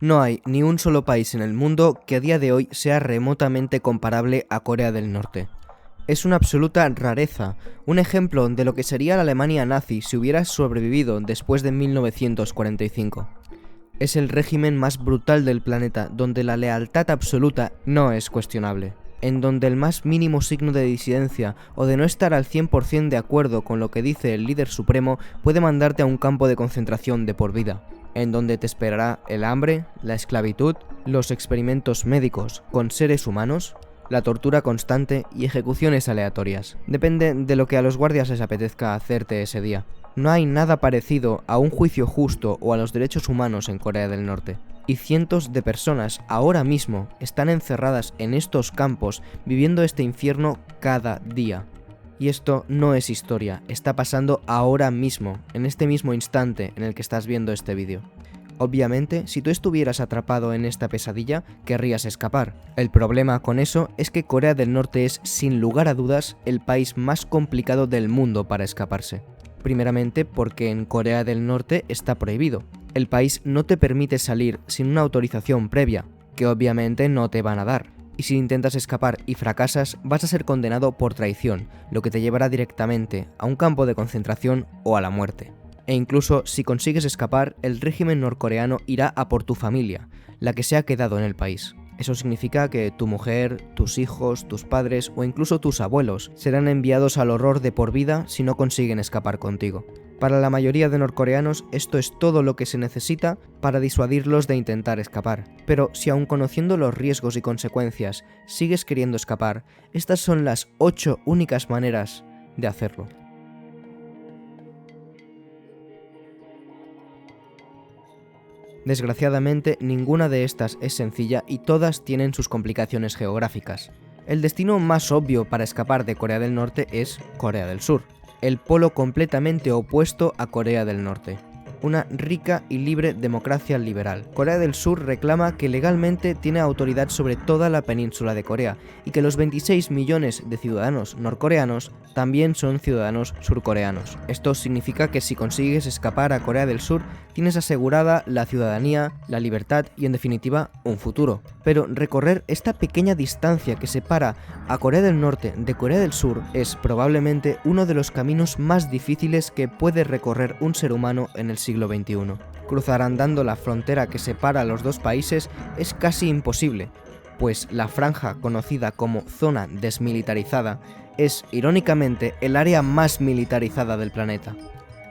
No hay ni un solo país en el mundo que a día de hoy sea remotamente comparable a Corea del Norte. Es una absoluta rareza, un ejemplo de lo que sería la Alemania nazi si hubiera sobrevivido después de 1945. Es el régimen más brutal del planeta, donde la lealtad absoluta no es cuestionable, en donde el más mínimo signo de disidencia o de no estar al 100% de acuerdo con lo que dice el líder supremo puede mandarte a un campo de concentración de por vida, en donde te esperará el hambre, la esclavitud, los experimentos médicos con seres humanos, la tortura constante y ejecuciones aleatorias. Depende de lo que a los guardias les apetezca hacerte ese día. No hay nada parecido a un juicio justo o a los derechos humanos en Corea del Norte. Y cientos de personas ahora mismo están encerradas en estos campos viviendo este infierno cada día. Y esto no es historia, está pasando ahora mismo, en este mismo instante en el que estás viendo este vídeo. Obviamente, si tú estuvieras atrapado en esta pesadilla, querrías escapar. El problema con eso es que Corea del Norte es, sin lugar a dudas, el país más complicado del mundo para escaparse. Primeramente porque en Corea del Norte está prohibido. El país no te permite salir sin una autorización previa, que obviamente no te van a dar. Y si intentas escapar y fracasas, vas a ser condenado por traición, lo que te llevará directamente a un campo de concentración o a la muerte. E incluso si consigues escapar, el régimen norcoreano irá a por tu familia, la que se ha quedado en el país. Eso significa que tu mujer, tus hijos, tus padres o incluso tus abuelos serán enviados al horror de por vida si no consiguen escapar contigo. Para la mayoría de norcoreanos esto es todo lo que se necesita para disuadirlos de intentar escapar. Pero si aun conociendo los riesgos y consecuencias sigues queriendo escapar, estas son las 8 únicas maneras de hacerlo. Desgraciadamente, ninguna de estas es sencilla y todas tienen sus complicaciones geográficas. El destino más obvio para escapar de Corea del Norte es Corea del Sur, el polo completamente opuesto a Corea del Norte. Una rica y libre democracia liberal. Corea del Sur reclama que legalmente tiene autoridad sobre toda la península de Corea y que los 26 millones de ciudadanos norcoreanos también son ciudadanos surcoreanos. Esto significa que si consigues escapar a Corea del Sur, tienes asegurada la ciudadanía, la libertad y en definitiva un futuro. Pero recorrer esta pequeña distancia que separa a Corea del Norte de Corea del Sur es probablemente uno de los caminos más difíciles que puede recorrer un ser humano en el siglo XXI. Cruzar andando la frontera que separa los dos países es casi imposible, pues la franja conocida como zona desmilitarizada es, irónicamente, el área más militarizada del planeta.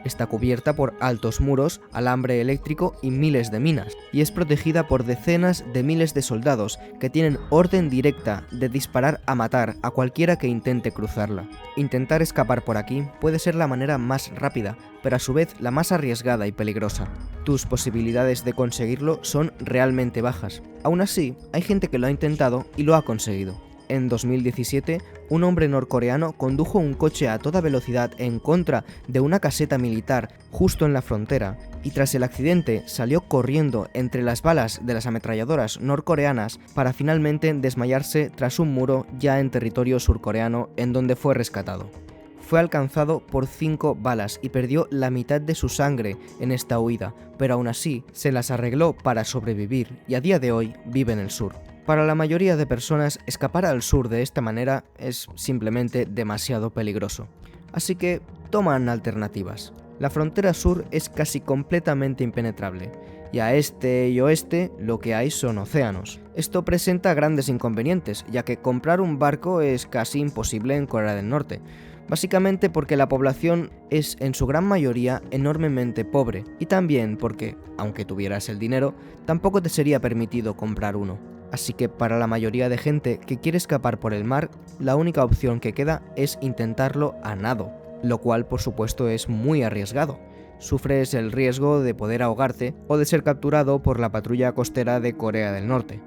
Está cubierta por altos muros, alambre eléctrico y miles de minas, y es protegida por decenas de miles de soldados que tienen orden directa de disparar a matar a cualquiera que intente cruzarla. Intentar escapar por aquí puede ser la manera más rápida, pero a su vez la más arriesgada y peligrosa. Tus posibilidades de conseguirlo son realmente bajas. Aún así, hay gente que lo ha intentado y lo ha conseguido. En 2017, un hombre norcoreano condujo un coche a toda velocidad en contra de una caseta militar justo en la frontera, y tras el accidente salió corriendo entre las balas de las ametralladoras norcoreanas para finalmente desmayarse tras un muro ya en territorio surcoreano en donde fue rescatado. Fue alcanzado por 5 balas y perdió la mitad de su sangre en esta huida, pero aún así se las arregló para sobrevivir y a día de hoy vive en el sur. Para la mayoría de personas, escapar al sur de esta manera es simplemente demasiado peligroso. Así que toman alternativas. La frontera sur es casi completamente impenetrable, y a este y oeste lo que hay son océanos. Esto presenta grandes inconvenientes, ya que comprar un barco es casi imposible en Corea del Norte, básicamente porque la población es en su gran mayoría enormemente pobre, y también porque, aunque tuvieras el dinero, tampoco te sería permitido comprar uno. Así que para la mayoría de gente que quiere escapar por el mar, la única opción que queda es intentarlo a nado, lo cual por supuesto es muy arriesgado. Sufres el riesgo de poder ahogarte o de ser capturado por la patrulla costera de Corea del Norte.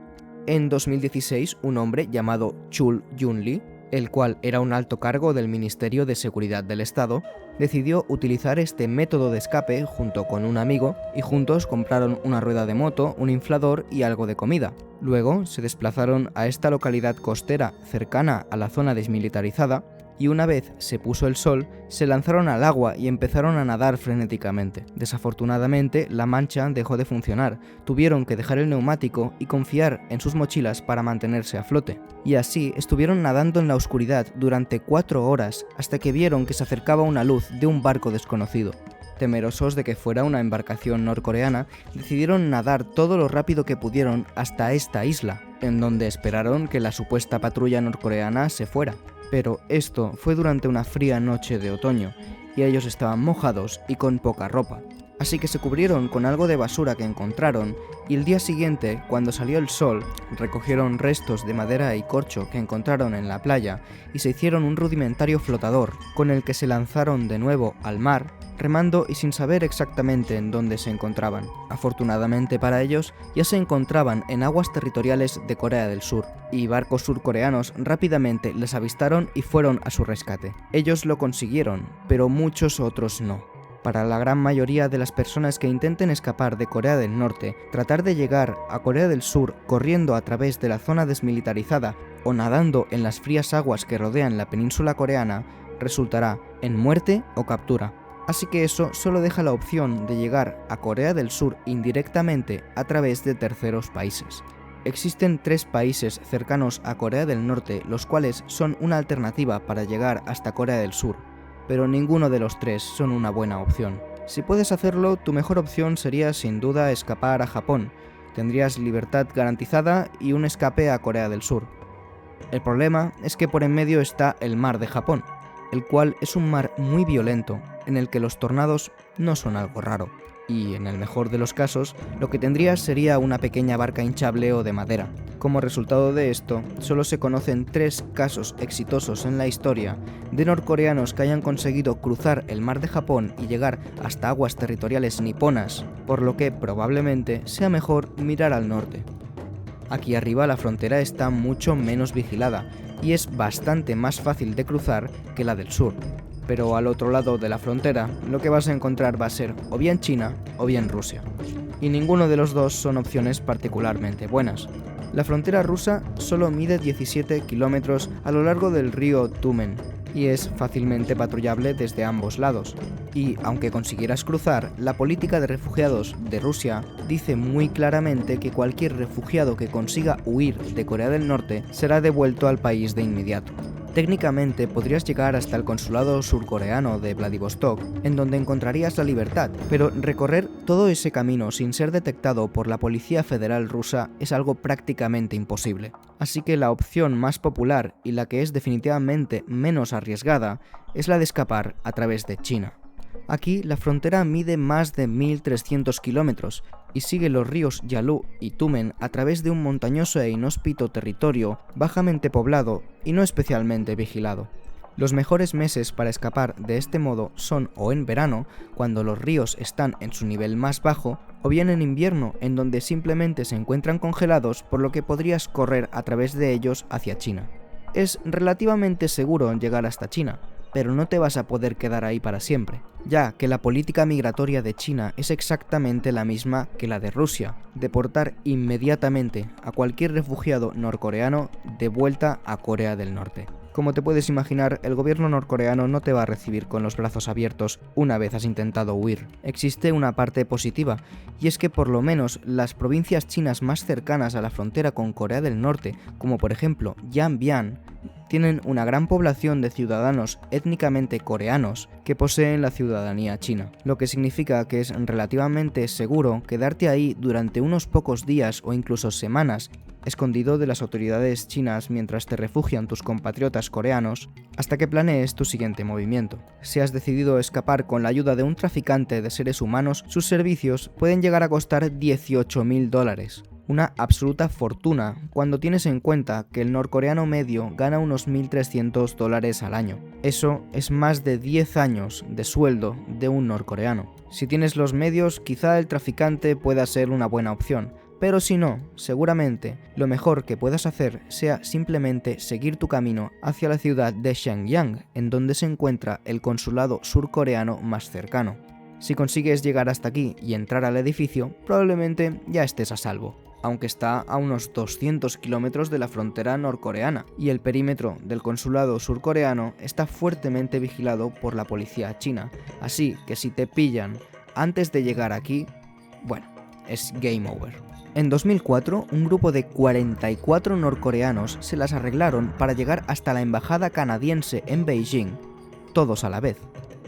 En 2016, un hombre llamado Chul Yun-lee, el cual era un alto cargo del Ministerio de Seguridad del Estado, decidió utilizar este método de escape junto con un amigo y juntos compraron una rueda de moto, un inflador y algo de comida. Luego se desplazaron a esta localidad costera cercana a la zona desmilitarizada y una vez se puso el sol, se lanzaron al agua y empezaron a nadar frenéticamente. Desafortunadamente, la mancha dejó de funcionar, tuvieron que dejar el neumático y confiar en sus mochilas para mantenerse a flote. Y así estuvieron nadando en la oscuridad durante 4 horas hasta que vieron que se acercaba una luz de un barco desconocido. Temerosos de que fuera una embarcación norcoreana, decidieron nadar todo lo rápido que pudieron hasta esta isla, en donde esperaron que la supuesta patrulla norcoreana se fuera. Pero esto fue durante una fría noche de otoño, y ellos estaban mojados y con poca ropa. Así que se cubrieron con algo de basura que encontraron, y el día siguiente, cuando salió el sol, recogieron restos de madera y corcho que encontraron en la playa y se hicieron un rudimentario flotador, con el que se lanzaron de nuevo al mar, remando y sin saber exactamente en dónde se encontraban. Afortunadamente para ellos, ya se encontraban en aguas territoriales de Corea del Sur, y barcos surcoreanos rápidamente les avistaron y fueron a su rescate. Ellos lo consiguieron, pero muchos otros no. Para la gran mayoría de las personas que intenten escapar de Corea del Norte, tratar de llegar a Corea del Sur corriendo a través de la zona desmilitarizada o nadando en las frías aguas que rodean la península coreana resultará en muerte o captura. Así que eso solo deja la opción de llegar a Corea del Sur indirectamente a través de terceros países. Existen 3 países cercanos a Corea del Norte, los cuales son una alternativa para llegar hasta Corea del Sur, pero ninguno de los 3 son una buena opción. Si puedes hacerlo, tu mejor opción sería sin duda escapar a Japón. Tendrías libertad garantizada y un escape a Corea del Sur. El problema es que por en medio está el mar de Japón, el cual es un mar muy violento, en el que los tornados no son algo raro, y en el mejor de los casos, lo que tendrías sería una pequeña barca hinchable o de madera. Como resultado de esto, solo se conocen 3 casos exitosos en la historia de norcoreanos que hayan conseguido cruzar el mar de Japón y llegar hasta aguas territoriales niponas, por lo que probablemente sea mejor mirar al norte. Aquí arriba la frontera está mucho menos vigilada y es bastante más fácil de cruzar que la del sur. Pero al otro lado de la frontera, lo que vas a encontrar va a ser o bien China o bien Rusia. Y ninguno de los dos son opciones particularmente buenas. La frontera rusa solo mide 17 kilómetros a lo largo del río Tumen y es fácilmente patrullable desde ambos lados. Y aunque consiguieras cruzar, la política de refugiados de Rusia dice muy claramente que cualquier refugiado que consiga huir de Corea del Norte será devuelto al país de inmediato. Técnicamente podrías llegar hasta el consulado surcoreano de Vladivostok, en donde encontrarías la libertad, pero recorrer todo ese camino sin ser detectado por la Policía Federal rusa es algo prácticamente imposible. Así que la opción más popular y la que es definitivamente menos arriesgada es la de escapar a través de China. Aquí la frontera mide más de 1.300 kilómetros y sigue los ríos Yalu y Tumen a través de un montañoso e inhóspito territorio bajamente poblado y no especialmente vigilado. Los mejores meses para escapar de este modo son o en verano, cuando los ríos están en su nivel más bajo, o bien en invierno, en donde simplemente se encuentran congelados, por lo que podrías correr a través de ellos hacia China. Es relativamente seguro llegar hasta China, pero no te vas a poder quedar ahí para siempre, ya que la política migratoria de China es exactamente la misma que la de Rusia, deportar inmediatamente a cualquier refugiado norcoreano de vuelta a Corea del Norte. Como te puedes imaginar, el gobierno norcoreano no te va a recibir con los brazos abiertos una vez has intentado huir. Existe una parte positiva, y es que por lo menos las provincias chinas más cercanas a la frontera con Corea del Norte, como por ejemplo Yanbian, tienen una gran población de ciudadanos étnicamente coreanos que poseen la ciudadanía china, lo que significa que es relativamente seguro quedarte ahí durante unos pocos días o incluso semanas, escondido de las autoridades chinas mientras te refugian tus compatriotas coreanos, hasta que planees tu siguiente movimiento. Si has decidido escapar con la ayuda de un traficante de seres humanos, sus servicios pueden llegar a costar $18.000. Una absoluta fortuna cuando tienes en cuenta que el norcoreano medio gana unos $1.300 al año. Eso es más de 10 años de sueldo de un norcoreano. Si tienes los medios, quizá el traficante pueda ser una buena opción, pero si no, seguramente lo mejor que puedas hacer sea simplemente seguir tu camino hacia la ciudad de Shenyang, en donde se encuentra el consulado surcoreano más cercano. Si consigues llegar hasta aquí y entrar al edificio, probablemente ya estés a salvo. aunque está a unos 200 kilómetros de la frontera norcoreana, y el perímetro del consulado surcoreano está fuertemente vigilado por la policía china, así que si te pillan antes de llegar aquí, bueno, es game over. En 2004, un grupo de 44 norcoreanos se las arreglaron para llegar hasta la embajada canadiense en Beijing, todos a la vez.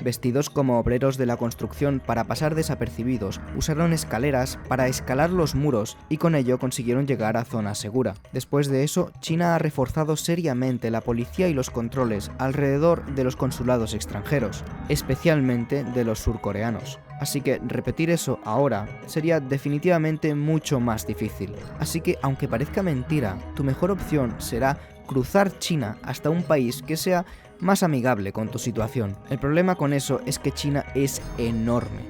Vestidos como obreros de la construcción para pasar desapercibidos, usaron escaleras para escalar los muros y con ello consiguieron llegar a zona segura. Después de eso, China ha reforzado seriamente la policía y los controles alrededor de los consulados extranjeros, especialmente de los surcoreanos. Así que repetir eso ahora sería definitivamente mucho más difícil. Así que, aunque parezca mentira, tu mejor opción será cruzar China hasta un país que sea más amigable con tu situación. El problema con eso es que China es enorme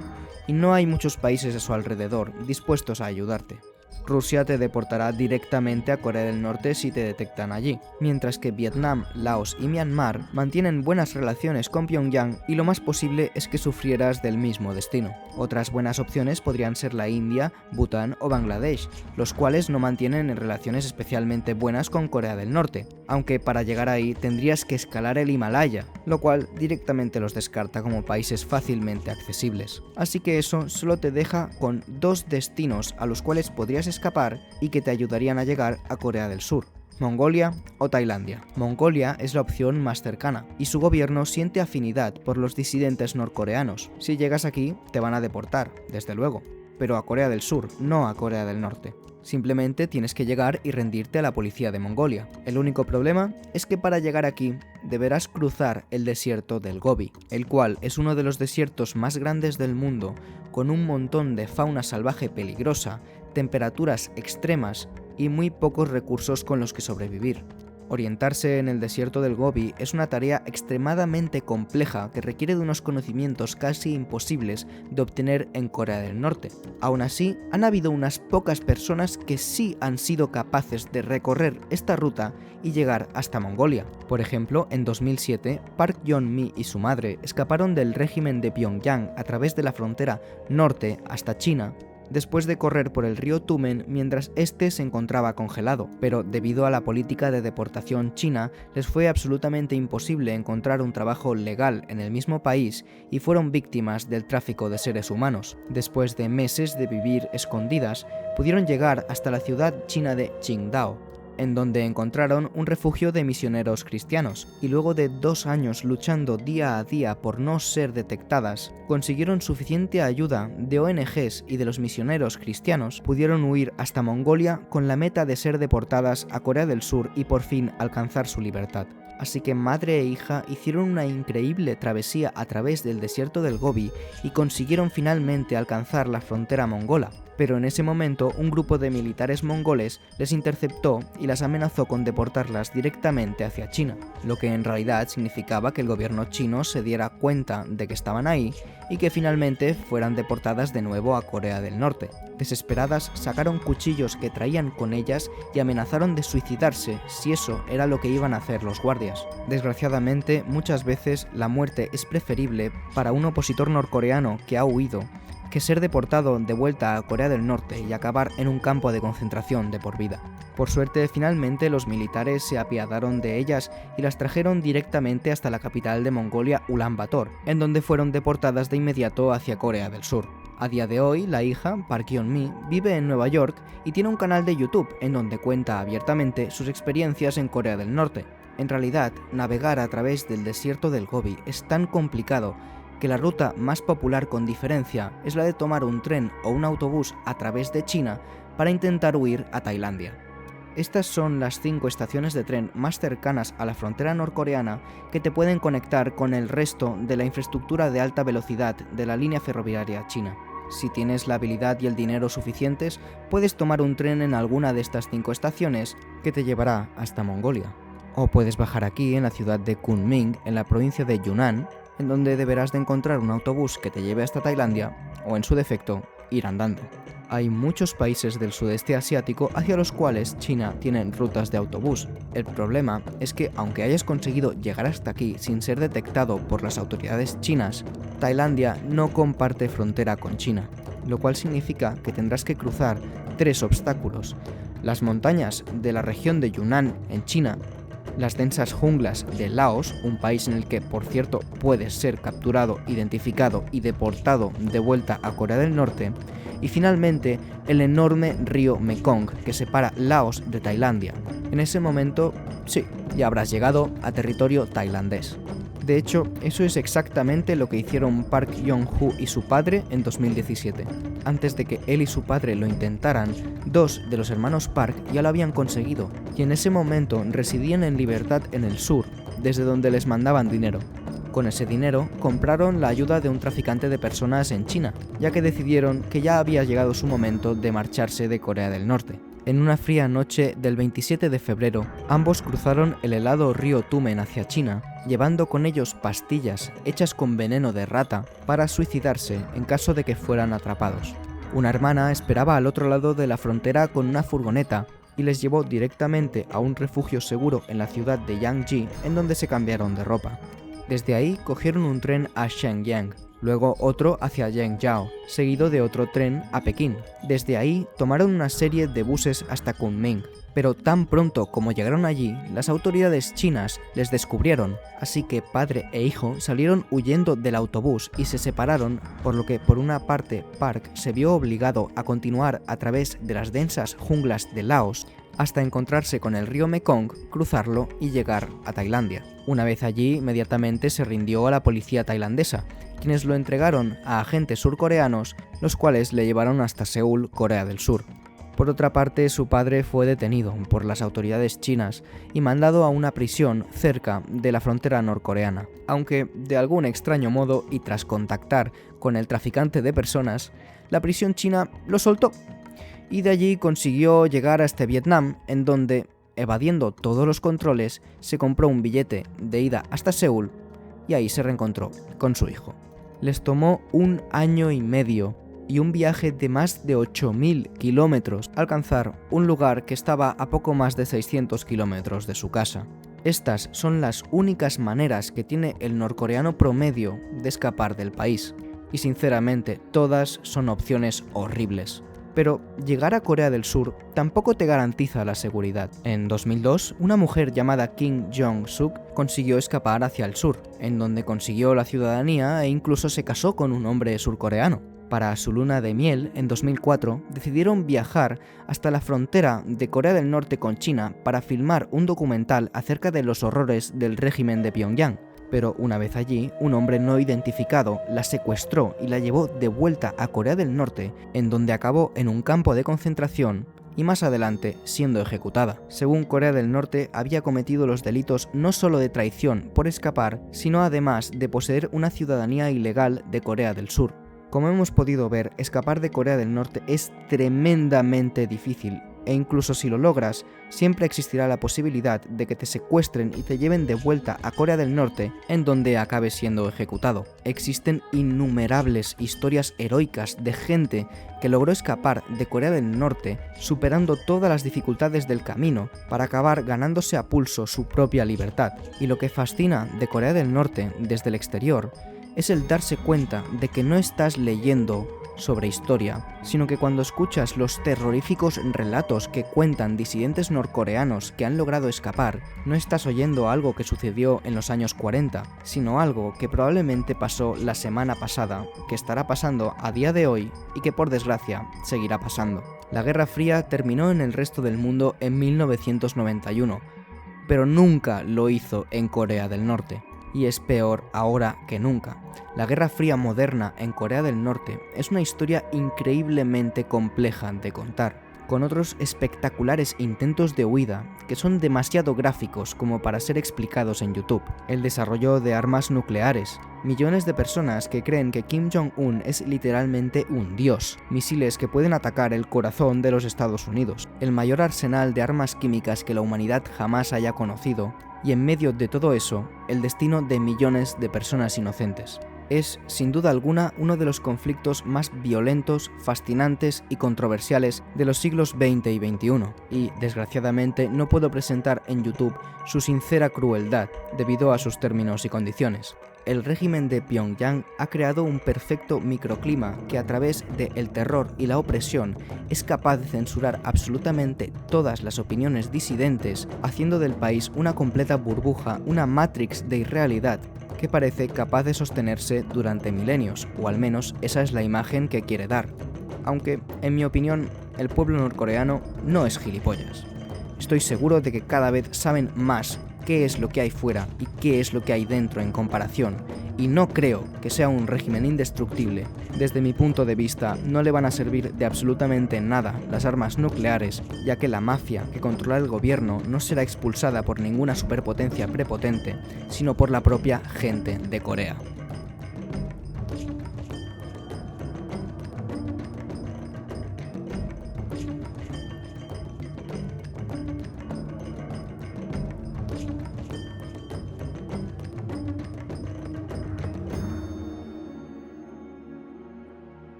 y no hay muchos países a su alrededor dispuestos a ayudarte. Rusia te deportará directamente a Corea del Norte si te detectan allí, mientras que Vietnam, Laos y Myanmar mantienen buenas relaciones con Pyongyang y lo más posible es que sufrieras del mismo destino. Otras buenas opciones podrían ser la India, Bután o Bangladesh, los cuales no mantienen relaciones especialmente buenas con Corea del Norte, aunque para llegar ahí tendrías que escalar el Himalaya, lo cual directamente los descarta como países fácilmente accesibles. Así que eso solo te deja con dos destinos a los cuales podrías escapar y que te ayudarían a llegar a Corea del Sur: Mongolia o Tailandia. Mongolia es la opción más cercana y su gobierno siente afinidad por los disidentes norcoreanos. Si llegas aquí, te van a deportar, desde luego, pero a Corea del Sur, no a Corea del Norte. Simplemente tienes que llegar y rendirte a la policía de Mongolia. El único problema es que para llegar aquí deberás cruzar el desierto del Gobi, el cual es uno de los desiertos más grandes del mundo, con un montón de fauna salvaje peligrosa, temperaturas extremas y muy pocos recursos con los que sobrevivir. Orientarse en el desierto del Gobi es una tarea extremadamente compleja que requiere de unos conocimientos casi imposibles de obtener en Corea del Norte. Aún así, han habido unas pocas personas que sí han sido capaces de recorrer esta ruta y llegar hasta Mongolia. Por ejemplo, en 2007, Park Yeon-mi y su madre escaparon del régimen de Pyongyang a través de la frontera norte hasta China, después de correr por el río Tumen mientras este se encontraba congelado, pero debido a la política de deportación china les fue absolutamente imposible encontrar un trabajo legal en el mismo país y fueron víctimas del tráfico de seres humanos. Después de meses de vivir escondidas, pudieron llegar hasta la ciudad china de Qingdao, en donde encontraron un refugio de misioneros cristianos, y luego de 2 años luchando día a día por no ser detectadas, consiguieron suficiente ayuda de ONGs y de los misioneros cristianos, pudieron huir hasta Mongolia con la meta de ser deportadas a Corea del Sur y por fin alcanzar su libertad. Así que madre e hija hicieron una increíble travesía a través del desierto del Gobi y consiguieron finalmente alcanzar la frontera mongola. Pero en ese momento un grupo de militares mongoles les interceptó y las amenazó con deportarlas directamente hacia China, lo que en realidad significaba que el gobierno chino se diera cuenta de que estaban ahí y que finalmente fueran deportadas de nuevo a Corea del Norte. Desesperadas, sacaron cuchillos que traían con ellas y amenazaron de suicidarse si eso era lo que iban a hacer los guardias. Desgraciadamente, muchas veces la muerte es preferible para un opositor norcoreano que ha huido que ser deportado de vuelta a Corea del Norte y acabar en un campo de concentración de por vida. Por suerte, finalmente los militares se apiadaron de ellas y las trajeron directamente hasta la capital de Mongolia, Ulan Bator, en donde fueron deportadas de inmediato hacia Corea del Sur. A día de hoy, la hija, Park Yeon-mi, vive en Nueva York y tiene un canal de YouTube en donde cuenta abiertamente sus experiencias en Corea del Norte. En realidad, navegar a través del desierto del Gobi es tan complicado que la ruta más popular con diferencia es la de tomar un tren o un autobús a través de China para intentar huir a Tailandia. Estas son las 5 estaciones de tren más cercanas a la frontera norcoreana que te pueden conectar con el resto de la infraestructura de alta velocidad de la línea ferroviaria china. Si tienes la habilidad y el dinero suficientes, puedes tomar un tren en alguna de estas 5 estaciones que te llevará hasta Mongolia. O puedes bajar aquí en la ciudad de Kunming, en la provincia de Yunnan, en donde deberás de encontrar un autobús que te lleve hasta Tailandia, o en su defecto, ir andando. Hay muchos países del sudeste asiático hacia los cuales China tiene rutas de autobús. El problema es que, aunque hayas conseguido llegar hasta aquí sin ser detectado por las autoridades chinas, Tailandia no comparte frontera con China, lo cual significa que tendrás que cruzar 3 obstáculos: las montañas de la región de Yunnan en China, las densas junglas de Laos, un país en el que, por cierto, puedes ser capturado, identificado y deportado de vuelta a Corea del Norte, y finalmente el enorme río Mekong que separa Laos de Tailandia. En ese momento, sí, ya habrás llegado a territorio tailandés. De hecho, eso es exactamente lo que hicieron Park Yong-hoo y su padre en 2017. Antes de que él y su padre lo intentaran, 2 de los hermanos Park ya lo habían conseguido, y en ese momento residían en libertad en el sur, desde donde les mandaban dinero. Con ese dinero compraron la ayuda de un traficante de personas en China, ya que decidieron que ya había llegado su momento de marcharse de Corea del Norte. En una fría noche del 27 de febrero, ambos cruzaron el helado río Tumen hacia China, llevando con ellos pastillas hechas con veneno de rata para suicidarse en caso de que fueran atrapados. Una hermana esperaba al otro lado de la frontera con una furgoneta y les llevó directamente a un refugio seguro en la ciudad de Yangji, en donde se cambiaron de ropa. Desde ahí cogieron un tren a Shenyang, luego otro hacia Yangzhou, seguido de otro tren a Pekín. Desde ahí tomaron una serie de buses hasta Kunming, pero tan pronto como llegaron allí, las autoridades chinas les descubrieron, así que padre e hijo salieron huyendo del autobús y se separaron, por lo que por una parte Park se vio obligado a continuar a través de las densas junglas de Laos hasta encontrarse con el río Mekong, cruzarlo y llegar a Tailandia. Una vez allí, inmediatamente se rindió a la policía tailandesa, quienes lo entregaron a agentes surcoreanos, los cuales le llevaron hasta Seúl, Corea del Sur. Por otra parte, su padre fue detenido por las autoridades chinas y mandado a una prisión cerca de la frontera norcoreana, aunque de algún extraño modo y tras contactar con el traficante de personas, la prisión china lo soltó. Y de allí consiguió llegar hasta Vietnam, en donde, evadiendo todos los controles, se compró un billete de ida hasta Seúl y ahí se reencontró con su hijo. Les tomó 1 año y medio y un viaje de más de 8.000 kilómetros alcanzar un lugar que estaba a poco más de 600 kilómetros de su casa. Estas son las únicas maneras que tiene el norcoreano promedio de escapar del país, y sinceramente todas son opciones horribles. Pero llegar a Corea del Sur tampoco te garantiza la seguridad. En 2002, una mujer llamada Kim Jong-suk consiguió escapar hacia el sur, en donde consiguió la ciudadanía e incluso se casó con un hombre surcoreano. Para su luna de miel, en 2004, decidieron viajar hasta la frontera de Corea del Norte con China para filmar un documental acerca de los horrores del régimen de Pyongyang. Pero una vez allí, un hombre no identificado la secuestró y la llevó de vuelta a Corea del Norte, en donde acabó en un campo de concentración y más adelante siendo ejecutada. Según Corea del Norte, había cometido los delitos no solo de traición por escapar, sino además de poseer una ciudadanía ilegal de Corea del Sur. Como hemos podido ver, escapar de Corea del Norte es tremendamente difícil, e incluso si lo logras, siempre existirá la posibilidad de que te secuestren y te lleven de vuelta a Corea del Norte, en donde acabes siendo ejecutado. Existen innumerables historias heroicas de gente que logró escapar de Corea del Norte, superando todas las dificultades del camino, para acabar ganándose a pulso su propia libertad. Y lo que fascina de Corea del Norte desde el exterior es el darse cuenta de que no estás leyendo sobre historia, sino que cuando escuchas los terroríficos relatos que cuentan disidentes norcoreanos que han logrado escapar, no estás oyendo algo que sucedió en los años 40, sino algo que probablemente pasó la semana pasada, que estará pasando a día de hoy y que por desgracia seguirá pasando. La Guerra Fría terminó en el resto del mundo en 1991, pero nunca lo hizo en Corea del Norte. Y es peor ahora que nunca. La Guerra Fría moderna en Corea del Norte es una historia increíblemente compleja de contar, con otros espectaculares intentos de huida que son demasiado gráficos como para ser explicados en YouTube. El desarrollo de armas nucleares, millones de personas que creen que Kim Jong-un es literalmente un dios, misiles que pueden atacar el corazón de los Estados Unidos, el mayor arsenal de armas químicas que la humanidad jamás haya conocido, y en medio de todo eso, el destino de millones de personas inocentes. Es, sin duda alguna, uno de los conflictos más violentos, fascinantes y controversiales de los siglos XX y XXI, y, desgraciadamente, no puedo presentar en YouTube su sincera crueldad debido a sus términos y condiciones. el régimen de Pyongyang ha creado un perfecto microclima que, a través del terror y la opresión, es capaz de censurar absolutamente todas las opiniones disidentes, haciendo del país una completa burbuja, una matrix de irrealidad que parece capaz de sostenerse durante milenios, o al menos esa es la imagen que quiere dar. Aunque, en mi opinión, el pueblo norcoreano no es gilipollas. Estoy seguro de que cada vez saben más qué es lo que hay fuera y qué es lo que hay dentro en comparación, y no creo que sea un régimen indestructible. Desde mi punto de vista, no le van a servir de absolutamente nada las armas nucleares, ya que la mafia que controla el gobierno no será expulsada por ninguna superpotencia prepotente, sino por la propia gente de Corea.